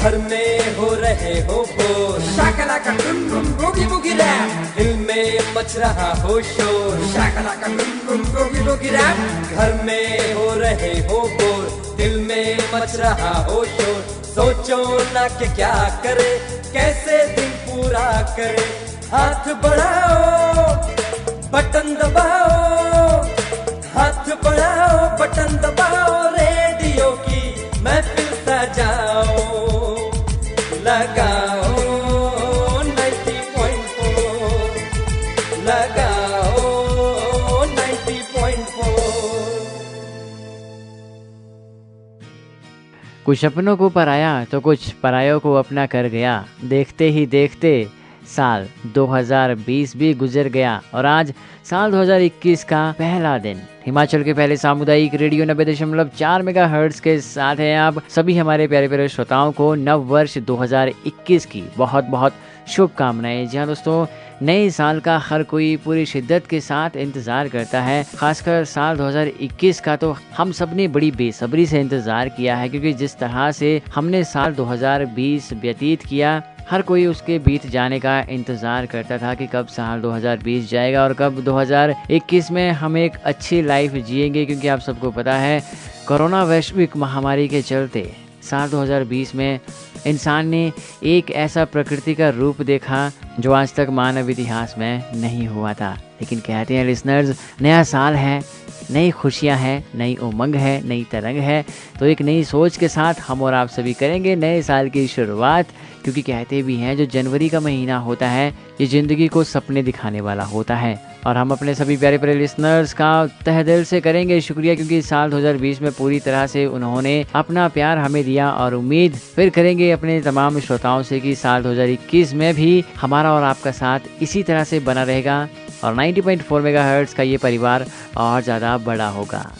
घर में हो रहे हो बोर, शाकला का टुन टुन बूगी बूगी रैप, दिल में मच रहा हो शोर, शाकला का टुन टुन बूगी बूगी रैप, घर में हो रहे हो बोर, दिल में मच रहा हो शोर। सोचो ना कि क्या करे, कैसे दिन पूरा करे, हाथ बढ़ाओ बटन दबाओ, हाथ बढ़ाओ बटन दबाओ, रेडियो की महफिल सजाओ, लगाओ 90.4, लगाओ 90.4। कुछ अपनों को पराया तो कुछ परायों को अपना कर गया, देखते ही देखते साल 2020 भी गुजर गया और आज साल 2021 का पहला दिन। हिमाचल के पहले सामुदायिक रेडियो 90.4 मेगाहर्ट्ज के साथ हैं आप सभी हमारे प्यारे प्यारे श्रोताओं को नव वर्ष 2021 की बहुत बहुत शुभकामनाएं। जी हाँ दोस्तों, नए साल का हर कोई पूरी शिद्दत के साथ इंतजार करता है। खासकर साल 2021 का तो हम सब ने बड़ी बेसब्री से इंतजार किया है, क्योंकि जिस तरह से हमने साल 2020 व्यतीत किया, हर कोई उसके बीत जाने का इंतजार करता था कि कब साल 2020 जाएगा और कब 2021 में हम एक अच्छी लाइफ जिएंगे। क्योंकि आप सबको पता है कोरोना वैश्विक महामारी के चलते साल 2020 में इंसान ने एक ऐसा प्रकृति का रूप देखा जो आज तक मानव इतिहास में नहीं हुआ था। लेकिन कहते हैं लिसनर्स, नया साल है, नई खुशियां हैं, नई उमंग है, नई तरंग है, तो एक नई सोच के साथ हम और आप सभी करेंगे नए साल की शुरुआत। क्योंकि कहते भी हैं जो जनवरी का महीना होता है ये ज़िंदगी को सपने दिखाने वाला होता है। और हम अपने सभी प्यारे प्यारे लिसनर्स का तहे दिल से करेंगे शुक्रिया, क्योंकि साल 2020 में पूरी तरह से उन्होंने अपना प्यार हमें दिया और उम्मीद फिर करेंगे अपने तमाम श्रोताओं से कि साल 2021 में भी हमारा और आपका साथ इसी तरह से बना रहेगा और 90.4 मेगाहर्ट्ज का ये परिवार और ज़्यादा बड़ा होगा।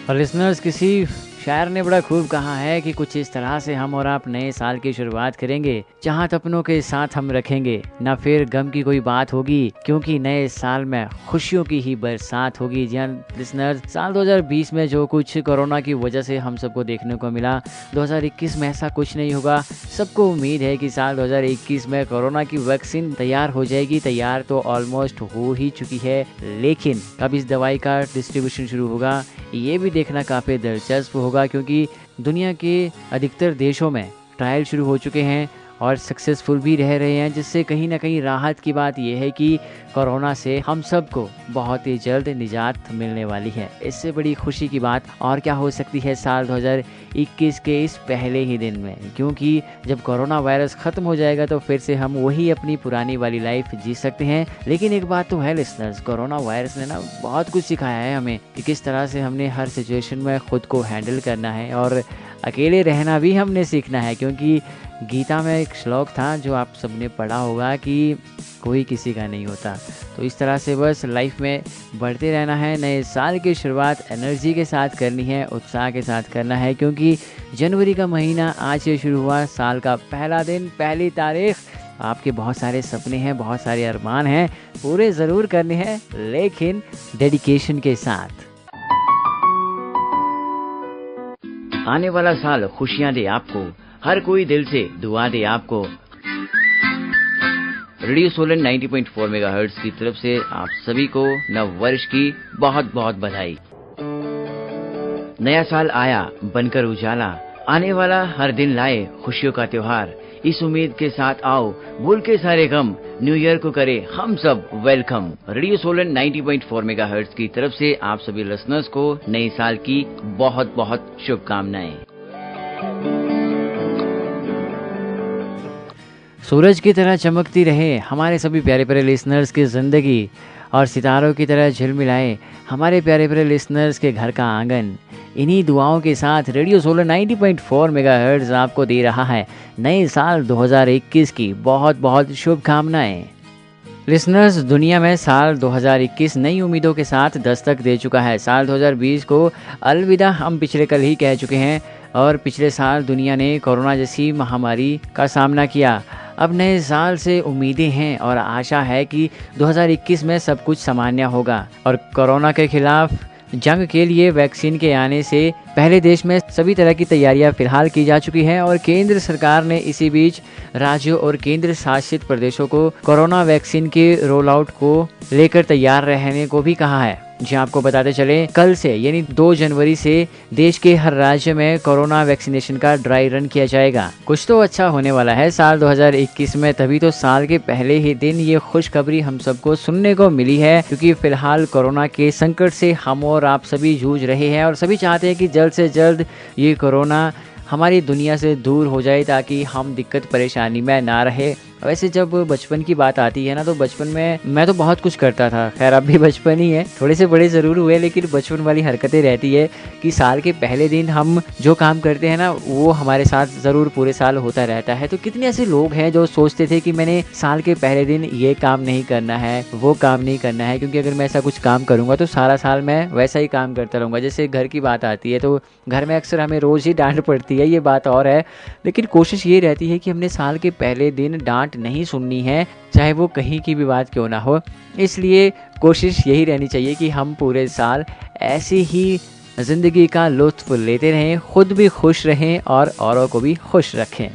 और लिसनर्स, किसी शायर ने बड़ा खूब कहा है कि कुछ इस तरह से हम और आप नए साल की शुरुआत करेंगे, चाहत अपनों के साथ हम रखेंगे, ना फिर गम की कोई बात होगी, क्योंकि नए साल में खुशियों की ही बरसात होगी। जी हाँ लिसनर्स, साल 2020 में जो कुछ कोरोना की वजह से हम सबको देखने को मिला, 2021 में ऐसा कुछ नहीं होगा। सबको उम्मीद है कि साल 2021 में कोरोना की वैक्सीन तैयार हो जाएगी। तैयार तो ऑलमोस्ट हो ही चुकी है, लेकिन कब इस दवाई का डिस्ट्रीब्यूशन शुरू होगा ये भी देखना काफ़ी दिलचस्प होगा, क्योंकि दुनिया के अधिकतर देशों में ट्रायल शुरू हो चुके हैं और सक्सेसफुल भी रह रहे हैं, जिससे कहीं ना कहीं राहत की बात यह है कि कोरोना से हम सबको बहुत ही जल्द निजात मिलने वाली है। इससे बड़ी खुशी की बात और क्या हो सकती है साल 2021 के इस पहले ही दिन में, क्योंकि जब कोरोना वायरस ख़त्म हो जाएगा तो फिर से हम वही अपनी पुरानी वाली लाइफ जी सकते हैं। लेकिन एक बात तो है लिसनर्स, कोरोना वायरस ने ना बहुत कुछ सिखाया है हमें कि किस तरह से हमने हर सिचुएशन में खुद को हैंडल करना है और अकेले रहना भी हमने सीखना है। क्योंकि गीता में एक श्लोक था जो आप सबने पढ़ा होगा कि कोई किसी का नहीं होता। तो इस तरह से बस लाइफ में बढ़ते रहना है। नए साल की शुरुआत एनर्जी के साथ करनी है, उत्साह के साथ करना है, क्योंकि जनवरी का महीना आज से शुरू हुआ, साल का पहला दिन, पहली तारीख। आपके बहुत सारे सपने हैं, बहुत सारे अरमान हैं, पूरे ज़रूर करने हैं, लेकिन डेडिकेशन के साथ। आने वाला साल खुशियां दे आपको, हर कोई दिल से दुआ दे आपको। रेडियो सोलन 90.4 मेगाहर्ट्ज की तरफ से आप सभी को नव वर्ष की बहुत बहुत बधाई। नया साल आया बनकर उजाला, आने वाला हर दिन लाए खुशियों का त्योहार। इस उम्मीद के साथ आओ, भूल के सारे गम, न्यू ईयर को करे हम सब वेलकम। रेडियो सोलन 90.4 मेगाहर्ट्ज की तरफ से आप सभी लिसनर्स को नए साल की बहुत बहुत शुभकामनाएं। सूरज की तरह चमकती रहे हमारे सभी प्यारे प्यारे लिसनर्स की जिंदगी, और सितारों की तरह झिलमिलाए हमारे प्यारे प्यारे लिसनर्स के घर का आंगन। इन्हीं दुआओं के साथ रेडियो सोलन 90.4 मेगाहर्ट्ज आपको दे रहा है नए साल 2021 की बहुत बहुत शुभकामनाएं। लिसनर्स, दुनिया में साल 2021 नई उम्मीदों के साथ दस्तक दे चुका है। साल 2020 को अलविदा हम पिछले कल ही कह चुके हैं, और पिछले साल दुनिया ने कोरोना जैसी महामारी का सामना किया। अब नए साल से उम्मीदें हैं और आशा है कि 2021 में सब कुछ सामान्य होगा और कोरोना के खिलाफ जंग के लिए वैक्सीन के आने से पहले देश में सभी तरह की तैयारियां फिलहाल की जा चुकी हैं और केंद्र सरकार ने इसी बीच राज्यों और केंद्र शासित प्रदेशों को कोरोना वैक्सीन के रोल आउट को लेकर तैयार रहने को भी कहा है। जी आपको बताते चले, कल से यानी 2 जनवरी से देश के हर राज्य में कोरोना वैक्सीनेशन का ड्राई रन किया जाएगा। कुछ तो अच्छा होने वाला है साल 2021 में, तभी तो साल के पहले ही दिन ये खुशखबरी हम सबको सुनने को मिली है, क्योंकि फिलहाल कोरोना के संकट से हम और आप सभी जूझ रहे हैं और सभी चाहते हैं कि जल्द से जल्द ये कोरोना हमारी दुनिया से दूर हो जाए ताकि हम दिक्कत परेशानी में ना रहे। वैसे जब बचपन की बात आती है ना, तो बचपन में मैं तो बहुत कुछ करता था। खैर अब भी बचपन ही है, थोड़े से बड़े ज़रूर हुए, लेकिन बचपन वाली हरकतें रहती है कि साल के पहले दिन हम जो काम करते हैं ना, वो हमारे साथ ज़रूर पूरे साल होता रहता है। तो कितने ऐसे लोग हैं जो सोचते थे कि मैंने साल के पहले दिन ये काम नहीं करना है, वो काम नहीं करना है, क्योंकि अगर मैं ऐसा कुछ काम करूँगा तो सारा साल मैं वैसा ही काम करता रहूँगा। जैसे घर की बात आती है तो घर में अक्सर हमें रोज़ ही डांट पड़ती है, ये बात और है, लेकिन कोशिश ये रहती है कि हमने साल के पहले दिन डांट नहीं सुननी है, चाहे वो कहीं की भी बात क्यों ना हो। इसलिए कोशिश यही रहनी चाहिए कि हम पूरे साल ऐसी ही ज़िंदगी का लुत्फ़ लेते रहें, खुद भी खुश रहें और औरों को भी खुश रखें।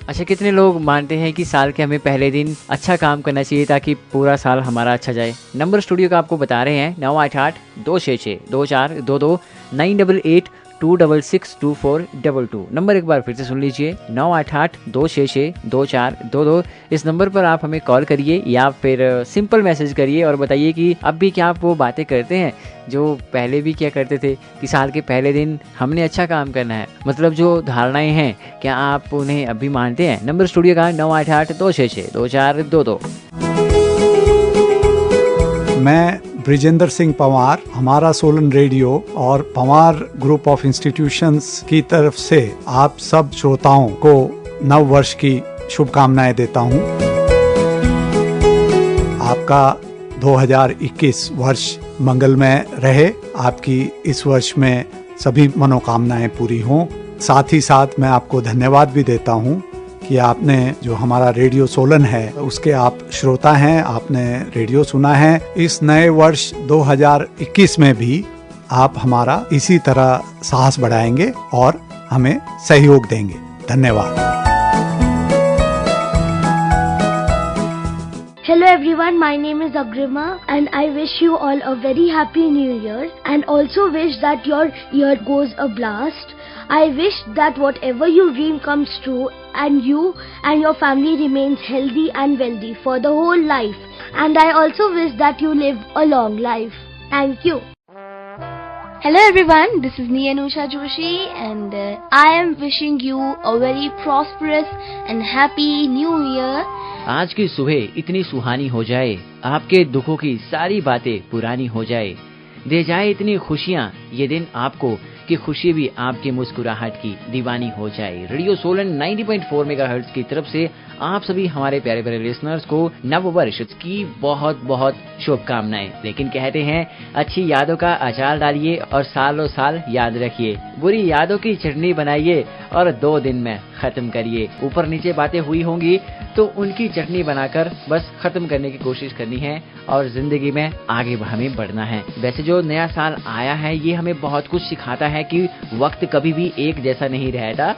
अच्छा, कितने लोग मानते हैं कि साल के हमें पहले दिन अच्छा काम करना चाहिए ताकि पूरा साल हमारा अच्छा जाए? नंबर स्टूडियो का आपको बता रहे हैं 9882662422 9882662422। नंबर एक बार फिर से सुन लीजिए, 9882662422। इस नंबर पर आप हमें कॉल करिए या फिर सिंपल मैसेज करिए और बताइए कि अब भी क्या आप वो बातें करते हैं जो पहले भी क्या करते थे, कि साल के पहले दिन हमने अच्छा काम करना है। मतलब जो धारणाएं हैं, क्या आप उन्हें अब भी मानते हैं? नंबर स्टूडियो का 9882662422। मैं ब्रिजेंद्र सिंह पंवार, हमारा सोलन रेडियो और पंवार ग्रुप ऑफ इंस्टीट्यूशंस की तरफ से आप सब श्रोताओं को नव वर्ष की शुभकामनाएं देता हूं। आपका 2021 वर्ष मंगलमय रहे, आपकी इस वर्ष में सभी मनोकामनाएं पूरी हों। साथ ही साथ मैं आपको धन्यवाद भी देता हूं कि आपने जो हमारा रेडियो सोलन है उसके आप श्रोता हैं, आपने रेडियो सुना है। इस नए वर्ष 2021 में भी आप हमारा इसी तरह साहस बढ़ाएंगे और हमें सहयोग देंगे। धन्यवाद। Hello everyone, my name is Agrima and I wish you all a very happy new year and also wish that your year goes a blast. I wish that whatever you dream comes true and you and your family remains healthy and wealthy for the whole life. And I also wish that you live a long life. Thank you. Hello everyone, this is Niyanusha Joshi and I am wishing you a very prosperous and happy new year. आज की सुबह इतनी सुहानी हो जाए, आपके दुखों की सारी बातें पुरानी हो जाए, दे जाए इतनी खुशियाँ ये दिन आपको कि खुशी भी आपकी मुस्कुराहट की दीवानी हो जाए। रेडियो सोलन 90.4 मेगाहर्ट्ज की तरफ से आप सभी हमारे प्यारे प्यारे लिसनर्स को नव वर्ष की बहुत बहुत शुभकामनाएं। लेकिन कहते हैं अच्छी यादों का अचार डालिए और सालों साल याद रखिए, बुरी यादों की चटनी बनाइए और 2 दिन में खत्म करिए। ऊपर नीचे बातें हुई होंगी तो उनकी चटनी बनाकर बस खत्म करने की कोशिश करनी है और जिंदगी में आगे हमें बढ़ना है। वैसे जो नया साल आया है ये हमें बहुत कुछ सिखाता है कि वक्त कभी भी एक जैसा नहीं रहता,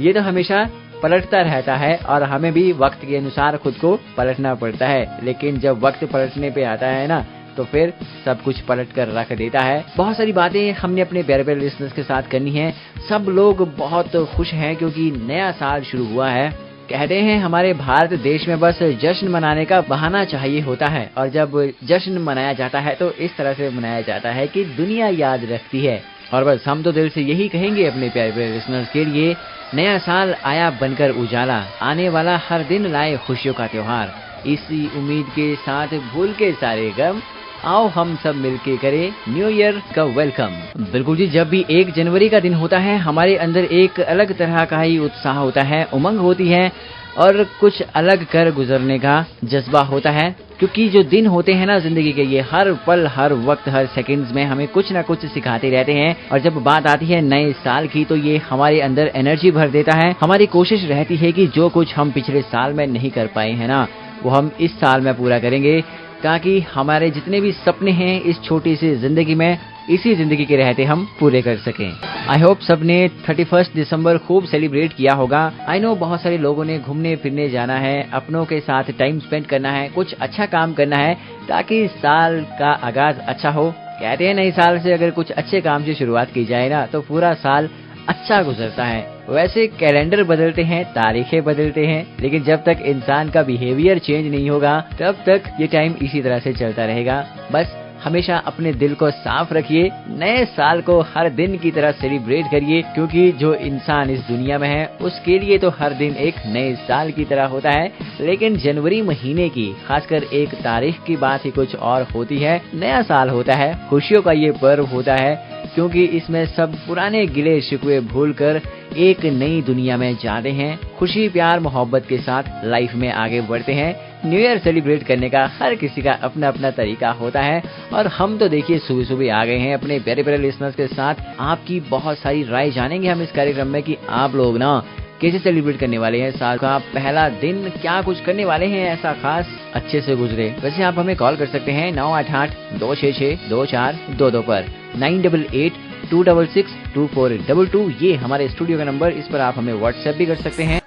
ये तो हमेशा पलटता रहता है और हमें भी वक्त के अनुसार खुद को पलटना पड़ता है। लेकिन जब वक्त पलटने पे आता है ना तो फिर सब कुछ पलट कर रख देता है। बहुत सारी बातें हमने अपने प्यारे प्यारे लिसनर्स के साथ करनी है। सब लोग बहुत खुश हैं क्योंकि नया साल शुरू हुआ है। कहते हैं हमारे भारत देश में बस जश्न मनाने का बहाना चाहिए होता है और जब जश्न मनाया जाता है तो इस तरह से मनाया जाता है कि दुनिया याद रखती है। और बस हम तो दिल से यही कहेंगे अपने प्यारे प्यारे लिसनर्स के लिए, नया साल आया बनकर उजाला, आने वाला हर दिन लाए खुशियों का त्योहार। इसी उम्मीद के साथ भूल के सारे गम, आओ हम सब मिलके करें न्यू ईयर का वेलकम। बिल्कुल जी, जब भी 1 जनवरी का दिन होता है हमारे अंदर एक अलग तरह का ही उत्साह होता है, उमंग होती है और कुछ अलग कर गुजरने का जज्बा होता है। क्योंकि जो दिन होते हैं ना जिंदगी के, ये हर पल हर वक्त हर सेकंड्स में हमें कुछ ना कुछ सिखाते रहते हैं। और जब बात आती है नए साल की तो ये हमारे अंदर एनर्जी भर देता है। हमारी कोशिश रहती है कि जो कुछ हम पिछले साल में नहीं कर पाए हैं ना, वो हम इस साल में पूरा करेंगे ताकि हमारे जितने भी सपने हैं इस छोटी सी जिंदगी में इसी जिंदगी के रहते हम पूरे कर सकें। आई होप सबने 31 दिसंबर खूब सेलिब्रेट किया होगा। आई नो बहुत सारे लोगों ने घूमने फिरने जाना है, अपनों के साथ टाइम स्पेंड करना है, कुछ अच्छा काम करना है ताकि साल का आगाज अच्छा हो। कहते हैं नए साल से अगर कुछ अच्छे काम से शुरुआत की जाए ना तो पूरा साल अच्छा गुजरता है। वैसे कैलेंडर बदलते हैं, तारीखें बदलते हैं, लेकिन जब तक इंसान का बिहेवियर चेंज नहीं होगा तब तक ये टाइम इसी तरह से चलता रहेगा। बस हमेशा अपने दिल को साफ रखिए, नए साल को हर दिन की तरह सेलिब्रेट करिए, क्योंकि जो इंसान इस दुनिया में है उसके लिए तो हर दिन एक नए साल की तरह होता है। लेकिन जनवरी महीने की खासकर एक तारीख की बात ही कुछ और होती है। नया साल होता है, खुशियों का ये पर्व होता है, क्योंकि इसमें सब पुराने गिले शिकवे भूलकर एक नई दुनिया में जाते हैं, खुशी प्यार मोहब्बत के साथ लाइफ में आगे बढ़ते हैं। न्यू ईयर सेलिब्रेट करने का हर किसी का अपना अपना तरीका होता है और हम तो देखिए सुबह सुबह आ गए हैं अपने प्यारे प्यारे लिसनर्स के साथ। आपकी बहुत सारी राय जानेंगे हम इस कार्यक्रम में कि आप लोग ना कैसे सेलिब्रेट करने वाले हैं, साल का पहला दिन क्या कुछ करने वाले हैं ऐसा खास अच्छे से गुजरे। वैसे आप हमें कॉल कर सकते हैं 988-266-2422 पर, 9882662422 ये हमारे स्टूडियो का नंबर, इस पर आप हमें व्हाट्सएप भी कर सकते हैं।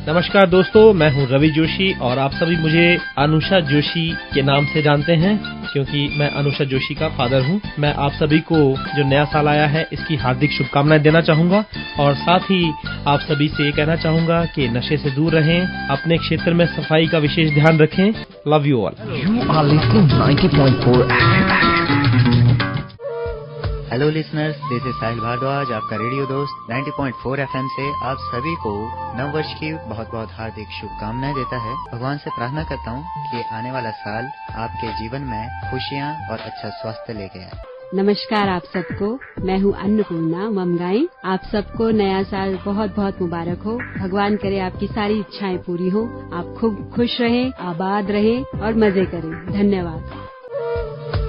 नमस्कार दोस्तों, मैं हूं रवि जोशी और आप सभी मुझे अनुषा जोशी के नाम से जानते हैं क्योंकि मैं अनुषा जोशी का फादर हूं। मैं आप सभी को जो नया साल आया है इसकी हार्दिक शुभकामनाएं देना चाहूंगा और साथ ही आप सभी से ये कहना चाहूंगा कि नशे से दूर रहें, अपने क्षेत्र में सफाई का विशेष ध्यान रखें। Love you all. You are listening 90.4 FM. Hello listeners, this is Sahil Bhardwaj, आपका रेडियो दोस्त 90.4 FM से आप सभी को नव वर्ष की बहुत बहुत हार्दिक शुभकामनाएं देता है। भगवान से प्रार्थना करता हूं कि आने वाला साल आपके जीवन में खुशियां और अच्छा स्वास्थ्य लेके आए। नमस्कार आप सबको, मैं हूँ अन्नपूर्णा ममगाई। आप सबको नया साल बहुत बहुत मुबारक हो। भगवान करे आपकी सारी इच्छाएं पूरी हो, आप खूब खुश रहें, आबाद रहें और मजे करें। धन्यवाद।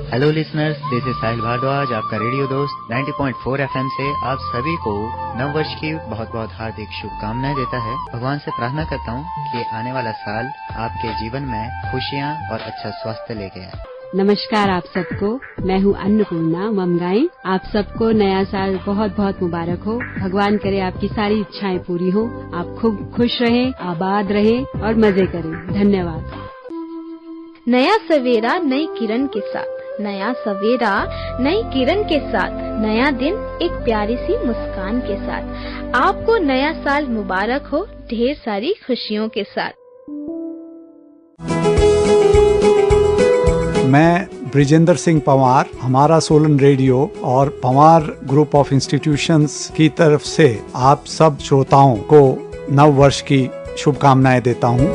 Hello listeners, this is Sahil Bhardwaj, आपका रेडियो दोस्त 90.4 FM से आप सभी को नव वर्ष की बहुत बहुत हार्दिक शुभकामनाएं देता है। भगवान से प्रार्थना करता हूं कि आने वाला साल आपके जीवन में खुशियां और अच्छा स्वास्थ्य लेके आए। नमस्कार आप सबको, मैं हूँ अन्नपूर्णा ममगाई। आप सबको नया साल बहुत बहुत मुबारक हो। भगवान करे आपकी सारी इच्छाएं पूरी हो, आप खूब खुश रहें, आबाद रहें और मजे करें। धन्यवाद। नया सवेरा नई किरण के साथ, नया सवेरा नई किरण के साथ, नया दिन एक प्यारी सी मुस्कान के साथ। आपको नया साल मुबारक हो, ढेर सारी खुशियों के साथ। मैं ब्रिजेंद्र सिंह पंवार, हमारा सोलन रेडियो और पंवार ग्रुप ऑफ इंस्टीट्यूशंस की तरफ से आप सब श्रोताओं को नव वर्ष की शुभकामनाएं देता हूं।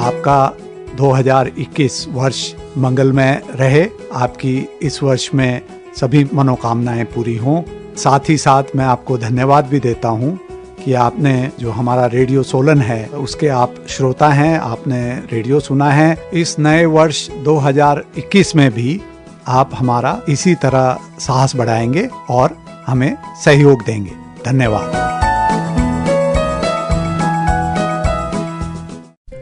आपका 2021 वर्ष मंगलमय रहे, आपकी इस वर्ष में सभी मनोकामनाएं पूरी हों। साथ ही साथ मैं आपको धन्यवाद भी देता हूं कि आपने जो हमारा रेडियो सोलन है उसके आप श्रोता हैं, आपने रेडियो सुना है। इस नए वर्ष 2021 में भी आप हमारा इसी तरह साहस बढ़ाएंगे और हमें सहयोग देंगे। धन्यवाद।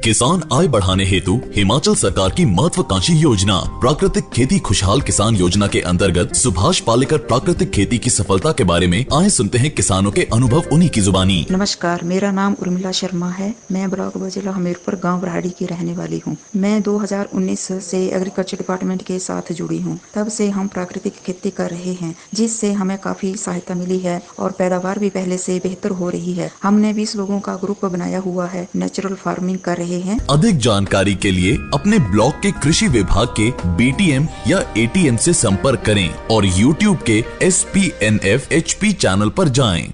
किसान आय बढ़ाने हेतु हिमाचल सरकार की महत्वाकांक्षी योजना प्राकृतिक खेती खुशहाल किसान योजना के अंतर्गत सुभाष पालेकर प्राकृतिक खेती की सफलता के बारे में आए सुनते हैं किसानों के अनुभव उन्हीं की जुबानी। नमस्कार, मेरा नाम उर्मिला शर्मा है। मैं ब्लॉक जिला हमीरपुर गांव बराड़ी की रहने वाली हूं। मैं 2019 से एग्रीकल्चर डिपार्टमेंट के साथ जुड़ी हूं। तब से हम प्राकृतिक खेती कर रहे हैं, जिससे हमें काफी सहायता मिली है और पैदावार भी पहले से बेहतर हो रही है। हमने 20 लोगों का ग्रुप बनाया हुआ है, नेचुरल फार्मिंग कर रहे हैं। अधिक जानकारी के लिए अपने ब्लॉक के कृषि विभाग के BTM या ATM से संपर्क करें और YouTube के SPNF HP चैनल पर जाएं।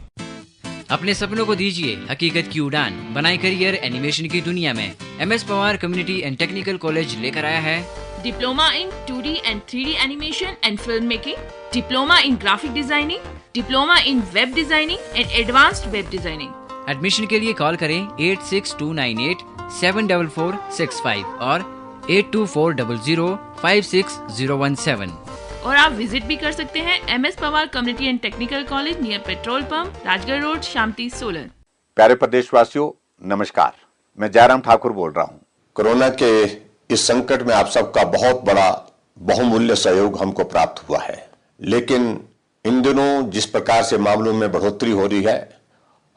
अपने सपनों को दीजिए हकीकत की उड़ान, बनाए करियर एनिमेशन की दुनिया में। MS Pawar community and technical college लेकर आया है diploma in 2D and 3D animation and film making, diploma in graphic designing, diploma in web designing and advanced web designing. Admission के लिए कॉल करें 8629874465 और 8240056017। और आप विजिट भी कर सकते हैं MS Pawar community and technical college near petrol pump, Rajgarh road, Shamti, Solan. प्यारे प्रदेशवासियों, नमस्कार। मैं जयराम ठाकुर बोल रहा हूँ। कोरोना के इस संकट में आप सबका बहुत बड़ा बहुमूल्य सहयोग हमको प्राप्त हुआ है। लेकिन इन दिनों जिस प्रकार से मामलों में बढ़ोतरी हो रही है,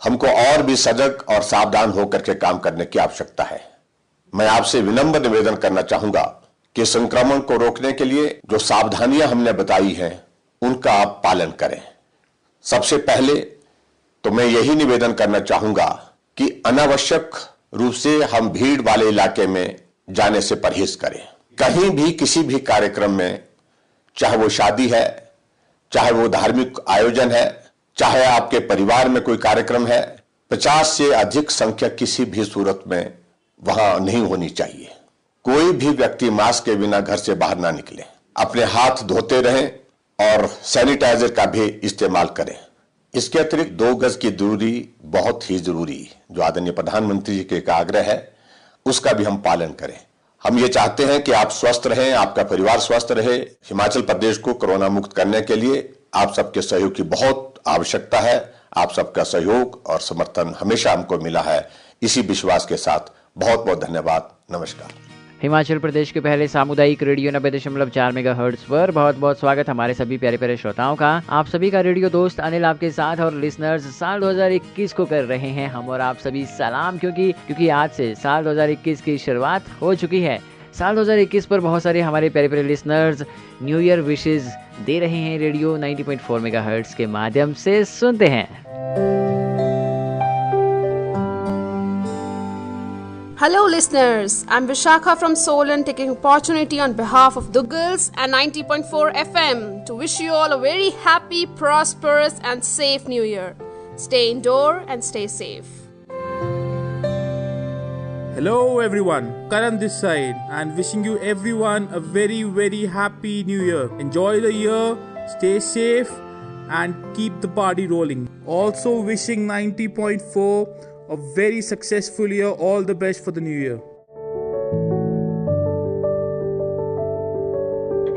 हमको और भी सजग और सावधान होकर के काम करने की आवश्यकता है। मैं आपसे विनम्र निवेदन करना चाहूंगा कि संक्रमण को रोकने के लिए जो सावधानियां हमने बताई हैं उनका आप पालन करें। सबसे पहले तो मैं यही निवेदन करना चाहूंगा कि अनावश्यक रूप से हम भीड़ वाले इलाके में जाने से परहेज करें। कहीं भी किसी भी कार्यक्रम में, चाहे वो शादी है, चाहे वो धार्मिक आयोजन है, चाहे आपके परिवार में कोई कार्यक्रम है, 50 से अधिक संख्या किसी भी सूरत में वहां नहीं होनी चाहिए। कोई भी व्यक्ति मास्क के बिना घर से बाहर ना निकले। अपने हाथ धोते रहें और सैनिटाइजर का भी इस्तेमाल करें। इसके अतिरिक्त 2 गज की दूरी बहुत ही जरूरी, जो आदरणीय प्रधानमंत्री जी के एक आग्रह है, उसका भी हम पालन करें। हम ये चाहते हैं कि आप स्वस्थ रहें, आपका परिवार स्वस्थ रहे। हिमाचल प्रदेश को कोरोना मुक्त करने के लिए आप सबके सहयोग की बहुत आवश्यकता है। आप सबका सहयोग और समर्थन हमेशा हमको मिला है। इसी विश्वास के साथ बहुत बहुत धन्यवाद। नमस्कार। हिमाचल प्रदेश के पहले सामुदायिक रेडियो 90.4 मेगाहर्ट्ज पर बहुत बहुत स्वागत हमारे सभी प्यारे प्यारे श्रोताओं का। आप सभी का रेडियो दोस्त अनिल आपके साथ और लिसनर्स साल 2021 को कर रहे हैं हम और आप सभी सलाम, क्योंकि आज से साल 2021 की शुरुआत हो चुकी है। साल 2021 पर बहुत सारे हमारे प्यारे प्यारे लिसनर्स न्यू ईयर विशेस दे रहे हैं। रेडियो 90.4 मेगाहर्ट्ज के माध्यम से सुनते हैं। Hello listeners, I'm Vishakha from Solan taking opportunity on behalf of the girls and 90.4 FM to wish you all a very happy, prosperous and safe new year. Stay indoor and stay safe. Hello everyone, Karan this side and wishing you everyone a very very happy new year. Enjoy the year, stay safe and keep the party rolling. Also wishing 90.4 a very successful year. All the best for the new year.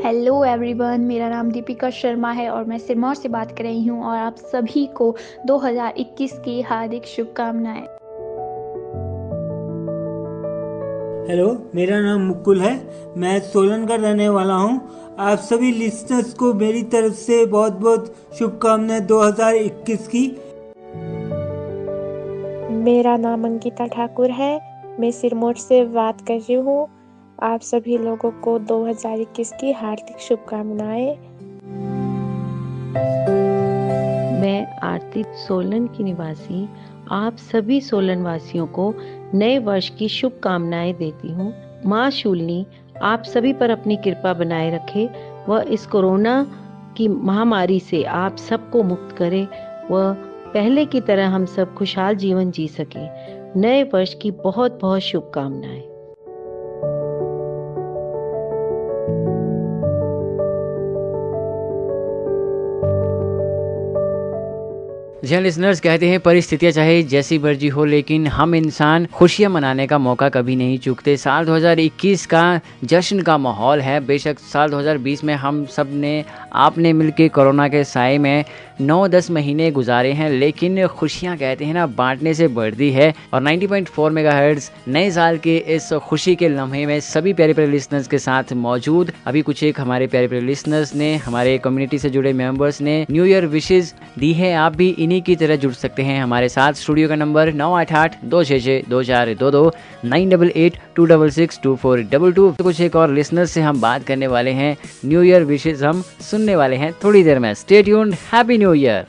Hello everyone, मेरा नाम दीपिका शर्मा है और मैं सिरमौर से बात कर रही हूँ और आप सभी को 2021 की हार्दिक शुभकामनाएं। हेलो, मेरा नाम मुकुल है, मैं सोलन का रहने वाला हूँ। आप सभी लिसनर्स को मेरी तरफ से बहुत बहुत शुभकामनाएं 2021 की। मेरा नाम अंकिता ठाकुर है, मैं सिरमौर से बात कर रही हूँ। आप सभी लोगों को 2021 की हार्दिक शुभकामनाएं। मैं आरती सोलन की निवासी आप सभी सोलन वासियों को नए वर्ष की शुभकामनाएं देती हूँ। माँ शूलिनी आप सभी पर अपनी कृपा बनाए रखे व इस कोरोना की महामारी से आप सबको मुक्त करे व पहले की तरह हम सब खुशहाल जीवन जी सके। नए वर्ष की बहुत बहुत शुभकामनाएं। जी लिसनर्स, कहते हैं परिस्थितियां चाहे जैसी मर्जी हो लेकिन हम इंसान खुशियां मनाने का मौका कभी नहीं चूकते। साल 2021 का जश्न का माहौल है। बेशक साल 2020 में हम सब ने आपने मिलके कोरोना के साए में 9-10 महीने गुजारे हैं, लेकिन खुशियां कहते हैं ना बांटने से बढ़ती है। और 90.4 मेगाहर्ट्ज नए साल के इस खुशी के लम्हे में सभी प्यारे प्यारे लिसनर्स के साथ मौजूद। अभी कुछ एक हमारे प्यारे प्यारे लिसनर्स ने, हमारे कम्युनिटी से जुड़े मेंबर्स ने न्यू ईयर विशेस दी है। आप भी इन्हीं की तरह जुड़ सकते हैं हमारे साथ। स्टूडियो का नंबर 9882662422 9882662422। कुछ एक और लिसनर्स से हम बात करने वाले हैं, न्यू ईयर विशेस हम सुनने वाले हैं थोड़ी देर में। Stay tuned, happy new year.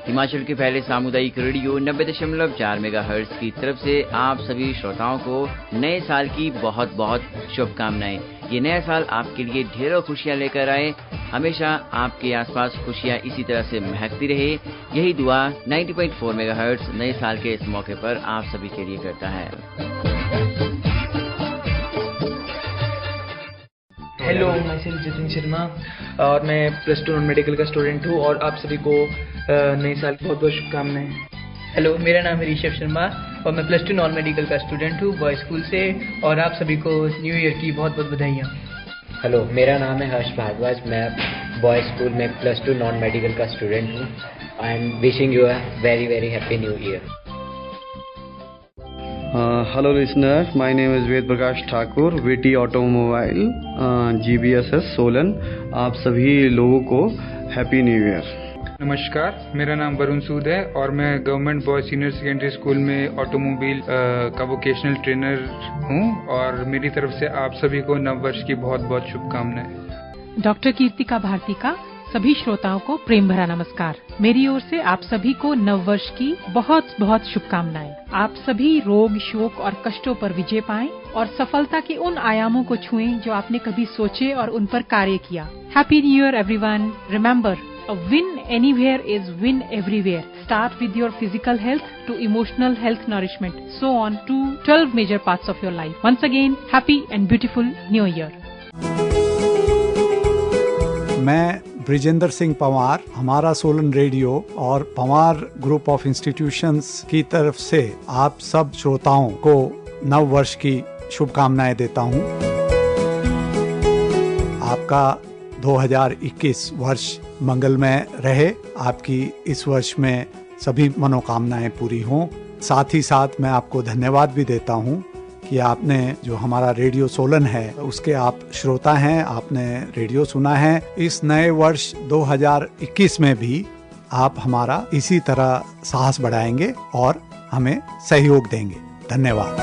Himachal के पहले सामुदायिक रेडियो 90.4 मेगाहर्ट्ज की तरफ से आप सभी श्रोताओं को नए साल की बहुत बहुत शुभकामनाएं। ये नया साल आपके लिए ढेरों खुशियां लेकर आए। हमेशा आपके आसपास खुशियां इसी तरह से महकती रहे, यही दुआ 90.4 मेगाहर्ट्ज नए साल के इस मौके पर आप सभी के लिए करता है। हेलो, मैं जितिन शर्मा और मैं +2 नॉन मेडिकल का स्टूडेंट हूँ और आप सभी को नए साल की बहुत बहुत शुभकामनाएं। हेलो, मेरा नाम है ऋषभ शर्मा और मैं +2 नॉन मेडिकल का स्टूडेंट हूँ बॉय स्कूल से और आप सभी को न्यू ईयर की बहुत बहुत बधाइयाँ। हेलो, मेरा नाम है हर्ष भारद्वाज, मैं बॉय स्कूल में +2 नॉन मेडिकल का स्टूडेंट हूँ। I am wishing you a very very happy new year. Hello listeners, my name is Ved Prakash Thakur, VT Automobile, GBSS Solan. आप सभी लोगों को हैप्पी न्यू ईयर। नमस्कार, मेरा नाम वरुण सूद है और मैं government boys senior secondary school में ऑटोमोबाइल का वोकेशनल ट्रेनर हूं और मेरी तरफ से आप सभी को नव वर्ष की बहुत बहुत शुभकामनाएं। डॉक्टर कीर्तिका भारती का सभी श्रोताओं को प्रेम भरा नमस्कार। मेरी ओर से आप सभी को नव वर्ष की बहुत बहुत शुभकामनाएं। आप सभी रोग, शोक और कष्टों पर विजय पाएं और सफलता के उन आयामों को छुएं जो आपने कभी सोचे और उन पर कार्य किया। Happy new year everyone. Remember, a win anywhere is win everywhere. Start with your physical health to emotional health nourishment, so on to 12 major parts of your life. Once again, happy and beautiful New Year. मैं ब्रिजेंद्र सिंह पंवार, हमारा Solan radio और Panwar group of institutions की तरफ से आप सब श्रोताओं को नव वर्ष की शुभकामनाएं देता हूं। आपका 2021 वर्ष मंगलमय रहे, आपकी इस वर्ष में सभी मनोकामनाएं पूरी हों। साथ ही साथ मैं आपको धन्यवाद भी देता हूं कि आपने जो हमारा रेडियो सोलन है उसके आप श्रोता हैं, आपने रेडियो सुना है। इस नए वर्ष 2021 में भी आप हमारा इसी तरह साहस बढ़ाएंगे और हमें सहयोग देंगे। धन्यवाद।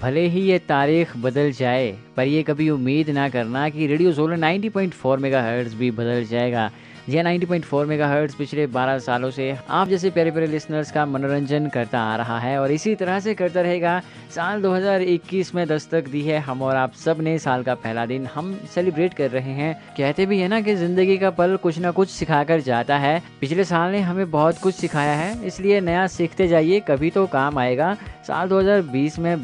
भले ही ये तारीख बदल जाए, पर ये कभी उम्मीद ना करना कि रेडियो सोलन 90.4 मेगाहर्ट्ज़ भी बदल जाएगा। जी 90.4 मेगाहर्ट्ज़ पिछले 12 सालों से आप जैसे प्यारे प्यारे लिसनर्स का मनोरंजन करता आ रहा है और इसी तरह से करता रहेगा। साल 2021 में दस्तक दी है हम और आप सब ने। साल का पहला दिन हम सेलिब्रेट कर रहे हैं। कहते भी है ना कि ज़िंदगी का पल कुछ ना कुछ सिखा कर जाता है। पिछले साल ने हमें बहुत कुछ सिखाया है, इसलिए नया सीखते जाइए, कभी तो काम आएगा। साल 2020 में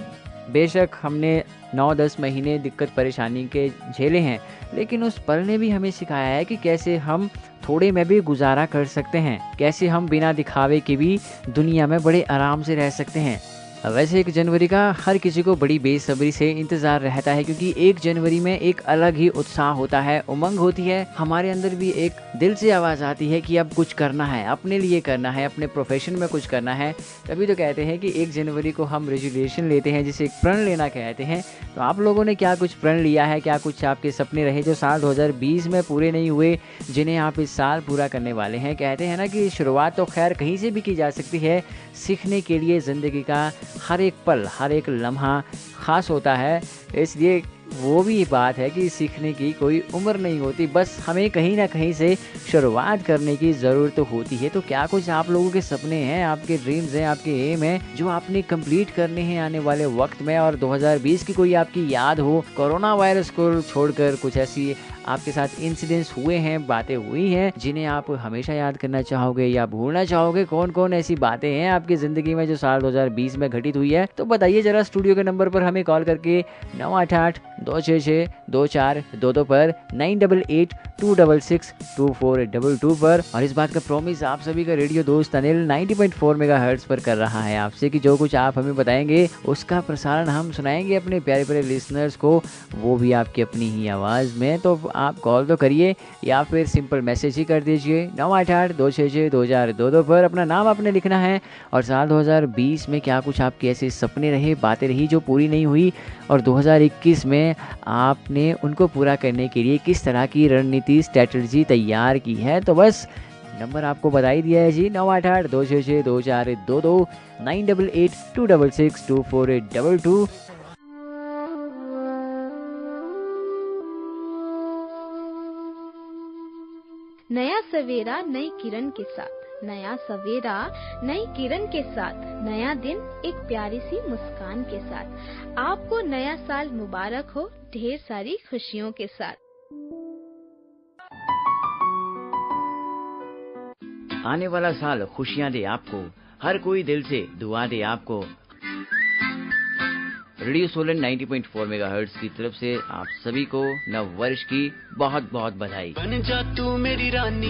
बेशक हमने 9-10 महीने दिक्कत परेशानी के झेले हैं, लेकिन उस पल ने भी हमें सिखाया है कि कैसे हम थोड़े में भी गुजारा कर सकते हैं, कैसे हम बिना दिखावे के भी दुनिया में बड़े आराम से रह सकते हैं। वैसे 1 जनवरी का हर किसी को बड़ी बेसब्री से इंतज़ार रहता है, क्योंकि 1 जनवरी में एक अलग ही उत्साह होता है, उमंग होती है। हमारे अंदर भी एक दिल से आवाज़ आती है कि अब कुछ करना है, अपने लिए करना है, अपने प्रोफेशन में कुछ करना है। तभी तो कहते हैं कि 1 जनवरी को हम रेजोल्यूशन लेते हैं, जिसे प्रण लेना कहते हैं। तो आप लोगों ने क्या कुछ प्रण लिया है, क्या कुछ आपके सपने रहे जो साल 2020 में पूरे नहीं हुए, जिन्हें आप इस साल पूरा करने वाले हैं। कहते हैं ना कि शुरुआत तो खैर कहीं से भी की जा सकती है। सीखने के लिए ज़िंदगी का हर एक पल, हर एक लम्हा ख़ास होता है, इसलिए वो भी बात है कि सीखने की कोई उम्र नहीं होती, बस हमें कहीं ना कहीं से शुरुआत करने की ज़रूरत होती है। तो क्या कुछ आप लोगों के सपने हैं, आपके ड्रीम्स हैं, आपके एम हैं जो आपने कंप्लीट करने हैं आने वाले वक्त में, और 2020 की कोई आपकी याद हो, कोरोना वायरस को छोड़कर कुछ ऐसी आपके साथ इंसिडेंट्स हुए हैं, बातें हुई हैं जिन्हें आप हमेशा याद करना चाहोगे या भूलना चाहोगे? कौन कौन ऐसी बातें हैं आपकी ज़िंदगी में जो साल 2020 में घटित हुई है? तो बताइए ज़रा स्टूडियो के नंबर पर हमें कॉल करके 988-266-2422 पर, 9882662422 पर। और इस बात का प्रॉमिस आप सभी का रेडियो दोस्त अनिल 90.4 मेगाहर्ट्ज़ पर कर रहा है आपसे कि जो कुछ आप हमें बताएंगे उसका प्रसारण हम सुनाएंगे अपने प्यारे प्यारे लिसनर्स को, वो भी आपकी अपनी ही आवाज़ में। तो आप कॉल तो करिए या फिर सिंपल मैसेज ही कर दीजिए 988-266-2022 पर। अपना नाम आपने लिखना है और साल 2020 में क्या कुछ आपके ऐसे सपने रहे, बातें रही जो पूरी नहीं हुई, और 2021 में आपने उनको पूरा करने के लिए किस तरह की रणनीति, स्ट्रेटजी तैयार की है। तो बस नंबर आपको बता ही दिया है जी, 988-266-2422, 9882662422। नया सवेरा नई किरण के साथ, नया सवेरा नई किरण के साथ, नया दिन एक प्यारी सी मुस्कान के साथ। आपको नया साल मुबारक हो, ढेर सारी खुशियों के साथ। आने वाला साल खुशियां दे आपको, हर कोई दिल से दुआ दे आपको। रेडियो सोलन 90.4 मेगाहर्ट्ज़ की तरफ से आप सभी को नव वर्ष की बहुत बहुत बधाई। बन जा तू मेरी रानी,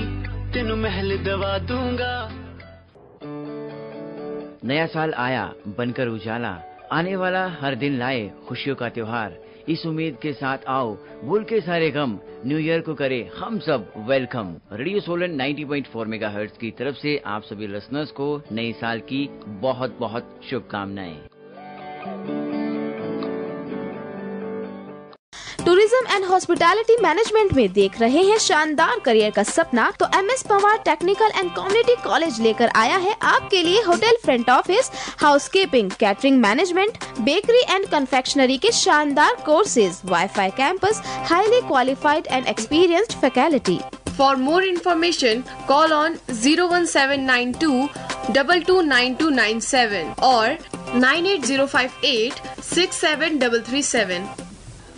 तेनू महल दवा दूंगा। नया साल आया बनकर उजाला, आने वाला हर दिन लाए खुशियों का त्योहार। इस उम्मीद के साथ आओ, भूल के सारे गम, न्यू ईयर को करें हम सब वेलकम। रेडियो सोलन 90.4 मेगाहर्ट्ज की तरफ से आप सभी लिसनर्स को नए साल की बहुत बहुत शुभकामनाएं। टूरिज्म एंड हॉस्पिटैलिटी मैनेजमेंट में देख रहे हैं शानदार करियर का सपना, तो MS Pawar technical and community college लेकर आया है आपके लिए hotel front office, housekeeping, catering management, bakery and confectionery के शानदार courses, wifi campus, highly qualified and experienced faculty. For more information, call on 01792 229297 or 98058 67337।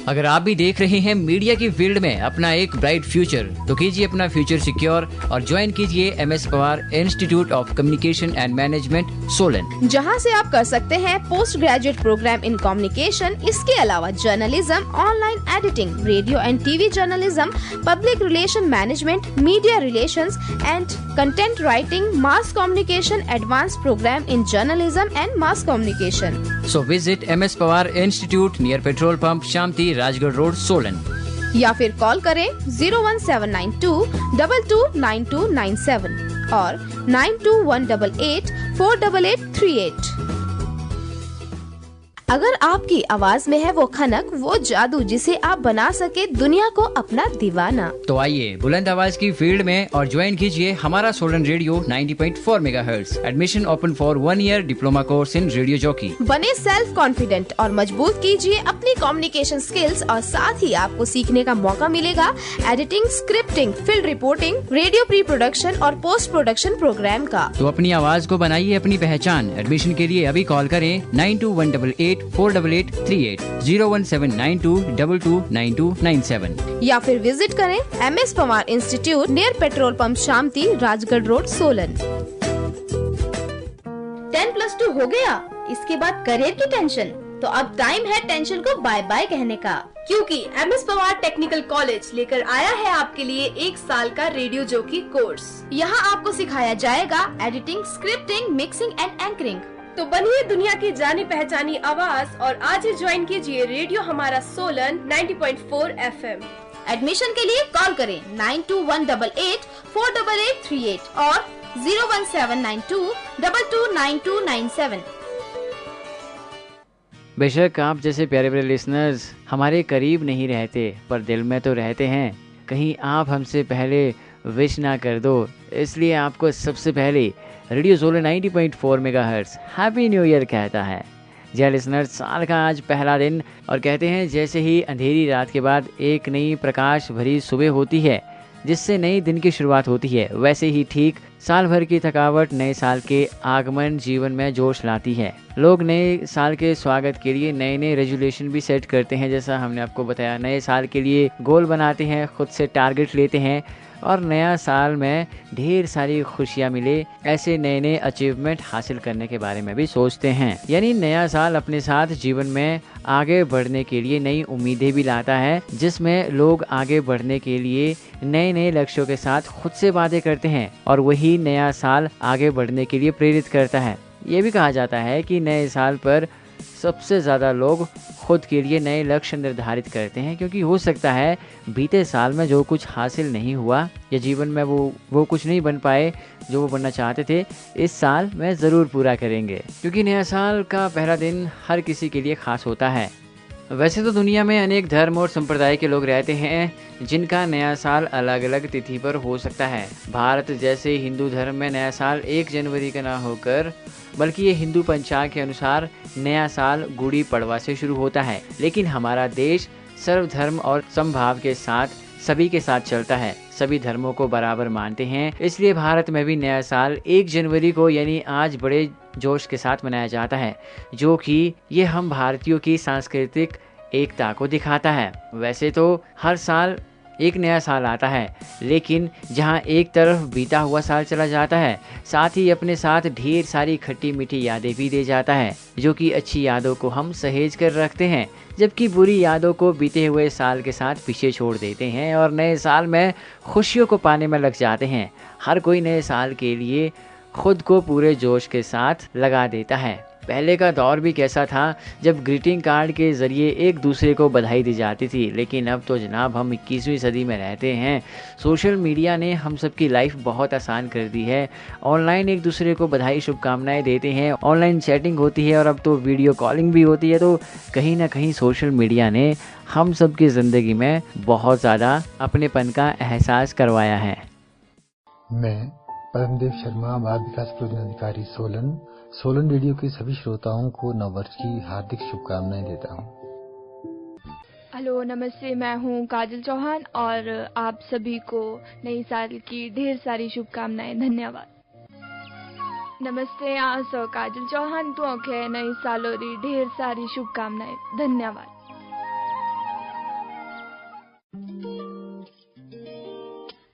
अगर आप भी देख रहे हैं मीडिया की फील्ड में अपना एक ब्राइट फ्यूचर, तो कीजिए अपना फ्यूचर सिक्योर और ज्वाइन कीजिए MS Pawar institute of communication and management Solan, जहां से आप कर सकते हैं post graduate programme in communication. इसके अलावा journalism, online editing, radio and TV journalism, public relation management, media relations and content writing, mass communication, advance programme in journalism and mass communication. So visit MS Pawar institute near petrol pump, Shanti, Rajgarh road, Solan, या फिर call करें 01792 229297 और 921884 48838। अगर आपकी आवाज में है वो खनक, वो जादू जिसे आप बना सके दुनिया को अपना दीवाना, तो आइए बुलंद आवाज की फील्ड में और ज्वाइन कीजिए हमारा Solan radio 90.4 megahertz. Admission open for 1 year diploma course in radio jockey. बने सेल्फ कॉन्फिडेंट और मजबूत कीजिए अपनी कम्युनिकेशन स्किल्स, और साथ ही आपको सीखने का मौका मिलेगा editing, scripting, field reporting, radio pre production और पोस्ट प्रोडक्शन प्रोग्राम का। तो अपनी आवाज को बनाइए अपनी पहचान। एडमिशन के लिए अभी कॉल करें 9218 48838 01792 229297 या फिर विजिट करें MS Pawar institute near petrol pump, Shanti, Rajgarh road, Solan. 10+2 हो गया, इसके बाद करियर की टेंशन, तो अब टाइम है टेंशन को बाय बाय कहने का, क्योंकि MS पवार टेक्निकल कॉलेज लेकर आया है आपके लिए 1 साल का रेडियो जॉकी कोर्स। यहाँ आपको सिखाया जाएगा editing, scripting, mixing and anchoring. तो बनिए दुनिया की जानी पहचानी आवाज और आज ही ज्वाइन कीजिए रेडियो हमारा सोलन 90.4 FM। एडमिशन के लिए कॉल करें 92188 48838 और 01792 229297। बेशक आप जैसे प्यारे प्यारे लिसनर्स हमारे करीब नहीं रहते, पर दिल में तो रहते हैं। कहीं आप हमसे पहले विश ना कर दो, इसलिए आपको सबसे पहले radio Solan 90.4 megahertz happy new year कहता है। जी लिसनर्स, साल का आज पहला दिन, और कहते हैं जैसे ही अंधेरी रात के बाद एक नई प्रकाश भरी सुबह होती है जिससे नई दिन की शुरुआत होती है, वैसे ही ठीक साल भर की थकावट नए साल के आगमन जीवन में जोश लाती है। लोग नए साल के स्वागत के लिए नए नए रेजोल्यूशन भी सेट करते हैं, जैसा हमने आपको बताया। नए साल के लिए गोल बनाते हैं, खुद से टारगेट लेते हैं और नया साल में ढेर सारी खुशियां मिले, ऐसे नए नए अचीवमेंट हासिल करने के बारे में भी सोचते हैं। यानी नया साल अपने साथ जीवन में आगे बढ़ने के लिए नई उम्मीदें भी लाता है, जिसमें लोग आगे बढ़ने के लिए नए नए लक्ष्यों के साथ खुद से वादे करते हैं और वही नया साल आगे बढ़ने के लिए प्रेरित करता है। ये भी कहा जाता है कि नए साल पर सबसे ज़्यादा लोग खुद के लिए नए लक्ष्य निर्धारित करते हैं, क्योंकि हो सकता है बीते साल में जो कुछ हासिल नहीं हुआ या जीवन में वो कुछ नहीं बन पाए जो वो बनना चाहते थे, इस साल में ज़रूर पूरा करेंगे, क्योंकि नया साल का पहला दिन हर किसी के लिए खास होता है। वैसे तो दुनिया में अनेक धर्म और संप्रदाय के लोग रहते हैं जिनका नया साल अलग अलग तिथि पर हो सकता है। भारत जैसे हिंदू धर्म में नया साल 1 जनवरी का ना होकर बल्कि ये हिंदू पंचांग के अनुसार नया साल गुड़ी पड़वा से शुरू होता है। लेकिन हमारा देश सर्वधर्म और समभाव के साथ सभी के साथ चलता है, सभी धर्मों को बराबर मानते हैं। इसलिए भारत में भी नया साल 1 जनवरी को यानी आज बड़े जोश के साथ मनाया जाता है, जो कि ये हम भारतीयों की सांस्कृतिक एकता को दिखाता है। वैसे तो हर साल एक नया साल आता है, लेकिन जहां एक तरफ बीता हुआ साल चला जाता है, साथ ही अपने साथ ढेर सारी खट्टी मीठी यादें भी दे जाता है, जो कि अच्छी यादों को हम सहेज कर रखते हैं, जबकि बुरी यादों को बीते हुए साल के साथ पीछे छोड़ देते हैं और नए साल में खुशियों को पाने में लग जाते हैं। हर कोई नए साल के लिए खुद को पूरे जोश के साथ लगा देता है। पहले का दौर भी कैसा था जब ग्रीटिंग कार्ड के ज़रिए एक दूसरे को बधाई दी जाती थी, लेकिन अब तो जनाब हम 21वीं सदी में रहते हैं। सोशल मीडिया ने हम सबकी लाइफ बहुत आसान कर दी है। ऑनलाइन एक दूसरे को बधाई शुभकामनाएं देते हैं, ऑनलाइन चैटिंग होती है और अब तो वीडियो कॉलिंग भी होती है। तो कहीं ना कहीं सोशल मीडिया ने हम सबकी ज़िंदगी में बहुत ज़्यादा अपनेपन का एहसास करवाया है। मैं परमदेव शर्मा, बाल विकास परियोजना अधिकारी सोलन रेडियो के सभी श्रोताओं को नववर्ष की हार्दिक शुभकामनाएं देता हूं। हेलो नमस्ते, मैं हूं काजल चौहान और आप सभी को नई साल की ढेर सारी शुभकामनाएं। धन्यवाद। नमस्ते, सो काजल चौहान तुमके नई सालों री ढेर सारी शुभकामनाएं। धन्यवाद।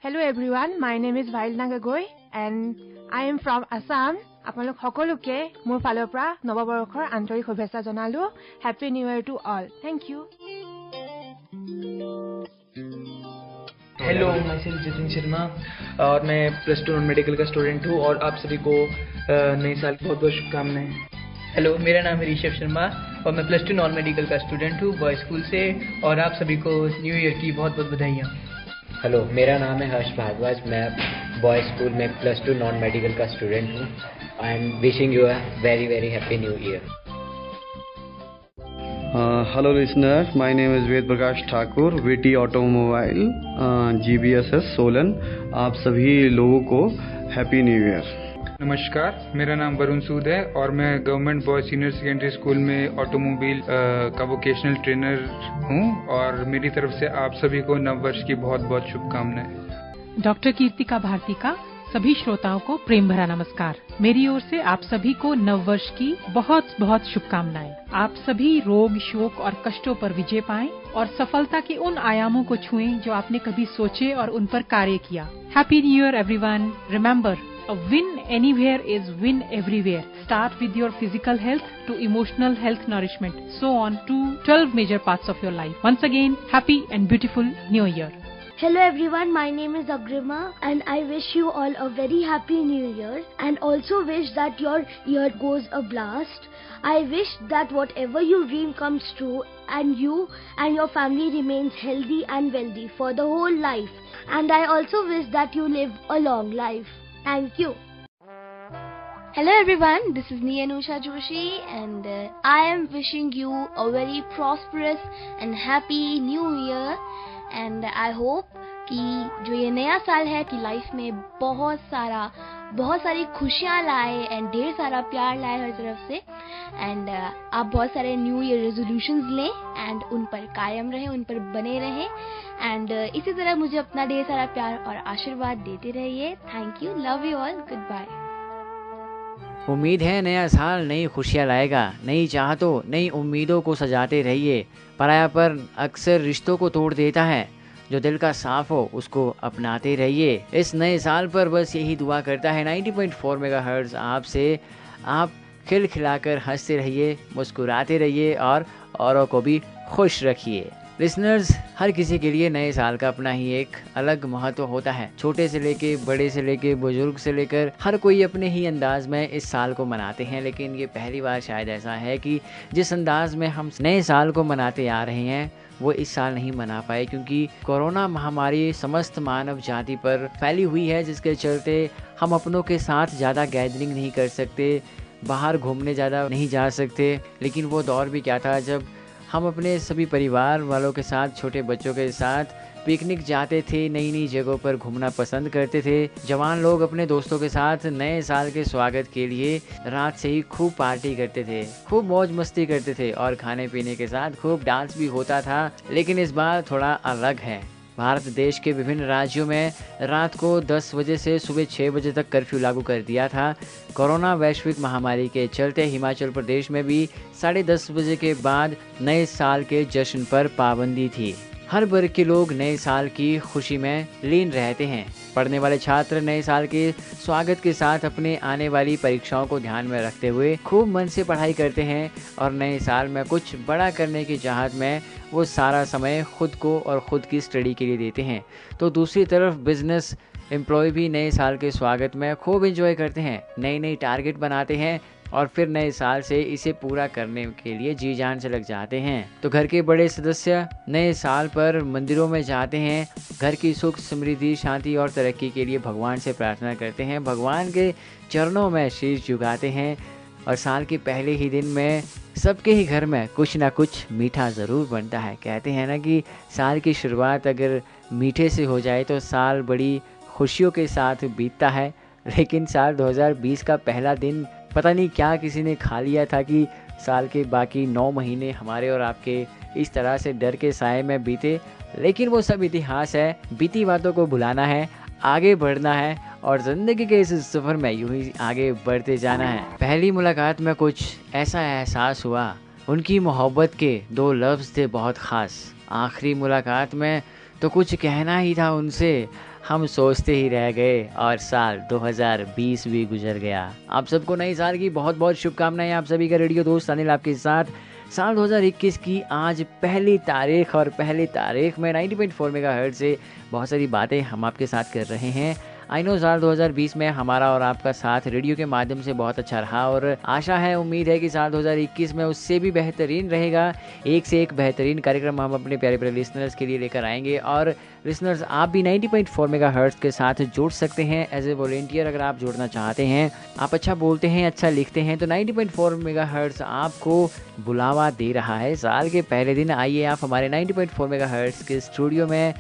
Hello everyone, my name is Vailna Gagoi and I am from Assam. আপোনালোক সকলোকে মোৰ ফালৰ পৰা নৱবৰ্ষৰ আন্তৰিক শুভেচ্ছা জনালো। Happy New Year to all. Thank you. Hello, मैं जितिन शर्मा और मैं +2 नॉन मेडिकल का स्टूडेंट हूँ और आप सभी को नए साल की बहुत बहुत शुभकामनाएं। हेलो, मेरा नाम है ऋषभ शर्मा और मैं +2 नॉन मेडिकल का स्टूडेंट हूँ बॉय स्कूल से और आप सभी को न्यू ईयर की बहुत बहुत बधाइयाँ। हेलो, मेरा नाम है हर्ष भारद्वाज, मैं बॉय स्कूल में +2 नॉन मेडिकल का स्टूडेंट हूँ। I am wishing you a very very happy new year. Hello listeners, my name is Ved Prakash Thakur, VT Automobile, GBSS Solan। आप सभी लोगों को हैप्पी न्यू ईयर। नमस्कार, मेरा नाम वरुण सूद है और मैं government boys senior secondary school में ऑटोमोबाइल का वोकेशनल ट्रेनर हूँ और मेरी तरफ से आप सभी को नववर्ष की बहुत बहुत शुभकामनाएं। डॉक्टर कीर्तिका भारती का सभी श्रोताओं को प्रेम भरा नमस्कार। मेरी ओर से आप सभी को नववर्ष की बहुत बहुत शुभकामनाएं। आप सभी रोग, शोक और कष्टों पर विजय पाएं और सफलता के उन आयामों को छुएं जो आपने कभी सोचे और उन पर कार्य किया। Happy new year everyone. Remember, a win anywhere is win everywhere. Start with your physical health to emotional health nourishment, so on to 12 major parts of your life. Once again, happy and beautiful New Year. Hello everyone, my name is Agrima and I wish you all a very happy new year and also wish that your year goes a blast. I wish that whatever you dream comes true and you and your family remains healthy and wealthy for the whole life. And I also wish that you live a long life. Thank you. Hello everyone, this is Niyanusha Joshi and I am wishing you a very prosperous and happy new year and I hope कि जो ये नया साल है कि life में बहुत सारी खुशियाँ लाए एंड ढेर सारा प्यार लाए हर तरफ से एंड आप बहुत सारे न्यू ईयर रेजोल्यूशंस लें एंड उन पर कायम रहें, उन पर बने रहें एंड इसी तरह मुझे अपना ढेर सारा प्यार और आशीर्वाद देते रहिए। Thank you, love you all, goodbye. उम्मीद है नया साल नई खुशियाँ लाएगा। नई चाहतों, नई उम्मीदों को सजाते रहिए। परायापन अक्सर रिश्तों को तोड़ देता है। जो दिल का साफ हो उसको अपनाते रहिए। इस नए साल पर बस यही दुआ करता है 90.4 मेगाहर्ट्ज़ आपसे। आप खिलखिलाकर हंसते रहिए, मुस्कुराते रहिए और औरों को भी खुश रखिए। लिसनर्स, हर किसी के लिए नए साल का अपना ही एक अलग महत्व होता है। छोटे से लेके बड़े से लेके बुजुर्ग से लेकर हर कोई अपने ही अंदाज में इस साल को मनाते हैं, लेकिन ये पहली बार शायद ऐसा है कि जिस अंदाज में हम नए साल को मनाते आ रहे हैं वो इस साल नहीं मना पाए, क्योंकि कोरोना महामारी समस्त मानव जाति पर फैली हुई है, जिसके चलते हम अपनों के साथ ज़्यादा गैदरिंग नहीं कर सकते, बाहर घूमने ज़्यादा नहीं जा सकते। लेकिन वो दौर भी क्या था जब हम अपने सभी परिवार वालों के साथ, छोटे बच्चों के साथ पिकनिक जाते थे, नई नई जगहों पर घूमना पसंद करते थे। जवान लोग अपने दोस्तों के साथ नए साल के स्वागत के लिए रात से ही खूब पार्टी करते थे, खूब मौज मस्ती करते थे और खाने पीने के साथ खूब डांस भी होता था। लेकिन इस बार थोड़ा अलग है। भारत देश के विभिन्न राज्यों में रात को 10 बजे से सुबह 6 बजे तक कर्फ्यू लागू कर दिया था। कोरोना वैश्विक महामारी के चलते हिमाचल प्रदेश में भी 10:30 बजे के बाद नए साल के जश्न पर पाबंदी थी। हर वर्ग के लोग नए साल की खुशी में लीन रहते हैं। पढ़ने वाले छात्र नए साल के स्वागत के साथ अपने आने वाली परीक्षाओं को ध्यान में रखते हुए खूब मन से पढ़ाई करते हैं और नए साल में कुछ बड़ा करने की चाहत में वो सारा समय खुद को और खुद की स्टडी के लिए देते हैं। तो दूसरी तरफ बिजनेस एम्प्लॉय भी नए साल के स्वागत में खूब एंजॉय करते हैं, नई नई टारगेट बनाते हैं और फिर नए साल से इसे पूरा करने के लिए जी जान से लग जाते हैं। तो घर के बड़े सदस्य नए साल पर मंदिरों में जाते हैं, घर की सुख समृद्धि शांति और तरक्की के लिए भगवान से प्रार्थना करते हैं, भगवान के चरणों में शीश झुकाते हैं और साल के पहले ही दिन में सबके ही घर में कुछ ना कुछ मीठा ज़रूर बनता है। कहते हैं ना कि साल की शुरुआत अगर मीठे से हो जाए तो साल बड़ी खुशियों के साथ बीतता है। लेकिन साल 2020 का पहला दिन पता नहीं क्या किसी ने खा लिया था कि साल के बाकी 9 महीने हमारे और आपके इस तरह से डर के साए में बीते। लेकिन वो सब इतिहास है, बीती बातों को भुलाना है, आगे बढ़ना है और ज़िंदगी के इस सफ़र में यूं ही आगे बढ़ते जाना है। पहली मुलाकात में कुछ ऐसा एहसास हुआ, उनकी मोहब्बत के 2 लफ्ज़ थे बहुत ख़ास। आखिरी मुलाकात में तो कुछ कहना ही था उनसे, हम सोचते ही रह गए और साल 2020 भी गुजर गया। आप सबको नए साल की बहुत बहुत शुभकामनाएं। आप सभी का रेडियो दोस्त अनिल आपके साथ। साल 2021 की आज पहली तारीख और पहली तारीख में 90.4 मेगाहर्ट्ज़ से बहुत सारी बातें हम आपके साथ कर रहे हैं। आई नो साल 2020 में हमारा और आपका साथ रेडियो के माध्यम से बहुत अच्छा रहा और आशा है, उम्मीद है कि साल 2021 में उससे भी बेहतरीन रहेगा। एक से एक बेहतरीन कार्यक्रम हम अपने प्यारे प्यारे लिसनर्स के लिए लेकर आएंगे और लिसनर्स आप भी 90.4 मेगाहर्ट्ज़ के साथ जुड़ सकते हैं एज ए वॉलेंटियर। अगर आप जुड़ना चाहते हैं, आप अच्छा बोलते हैं, अच्छा लिखते हैं, तो 90.4 मेगाहर्ट्ज़ आपको बुलावा दे रहा है। साल के पहले दिन आइए आप हमारे 90.4 मेगाहर्ट्ज़ के स्टूडियो में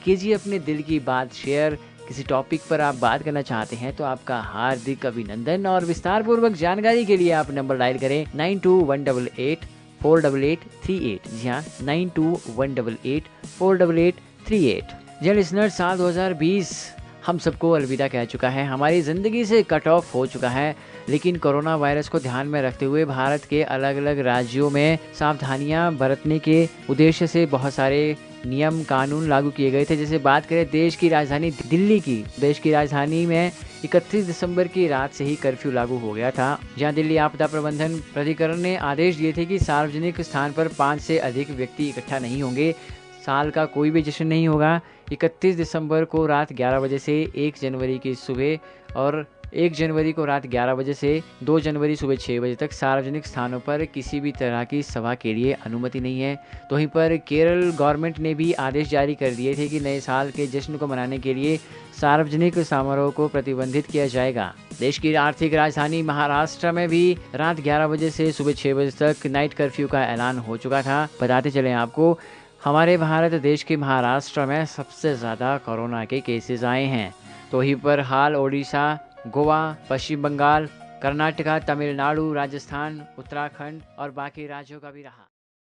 कीजिए अपने दिल की बात शेयर। किसी टॉपिक पर आप बात करना चाहते हैं तो आपका हार्दिक अभिनंदन और विस्तार पूर्वक जानकारी के लिए आप नंबर डायल करें 9218848838। जी हाँ, 9218848838। जी लिसनर, साल 2020 हम सबको अलविदा कह चुका है, हमारी ज़िंदगी से कट ऑफ हो चुका है। लेकिन कोरोना वायरस को ध्यान में रखते हुए भारत के अलग अलग राज्यों में सावधानियां बरतने के उद्देश्य से बहुत सारे नियम कानून लागू किए गए थे। जैसे बात करें देश की राजधानी दिल्ली की, देश की राजधानी में 31 दिसंबर की रात से ही कर्फ्यू लागू हो गया था, जहां दिल्ली आपदा प्रबंधन प्राधिकरण ने आदेश दिए थे कि सार्वजनिक स्थान पर 5 से अधिक व्यक्ति इकट्ठा नहीं होंगे, साल का कोई भी जश्न नहीं होगा। 31 दिसंबर को रात 11 बजे से 1 जनवरी की सुबह और 1 जनवरी को रात 11 बजे से 2 जनवरी सुबह 6 बजे तक सार्वजनिक स्थानों पर किसी भी तरह की सभा के लिए अनुमति नहीं है। तो वहीं पर केरल गवर्नमेंट ने भी आदेश जारी कर दिए थे कि नए साल के जश्न को मनाने के लिए सार्वजनिक समारोह को प्रतिबंधित किया जाएगा। देश की आर्थिक राजधानी महाराष्ट्र में भी रात 11 बजे से सुबह 6 बजे तक नाइट कर्फ्यू का ऐलान हो चुका था। बताते चलें आपको, हमारे भारत देश के महाराष्ट्र में सबसे ज़्यादा कोरोना के केसेस आए हैं। तो वहीं पर हाल ओडिशा, गोवा, पश्चिम बंगाल, कर्नाटका, तमिलनाडु, राजस्थान, उत्तराखंड और बाकी राज्यों का भी रहा।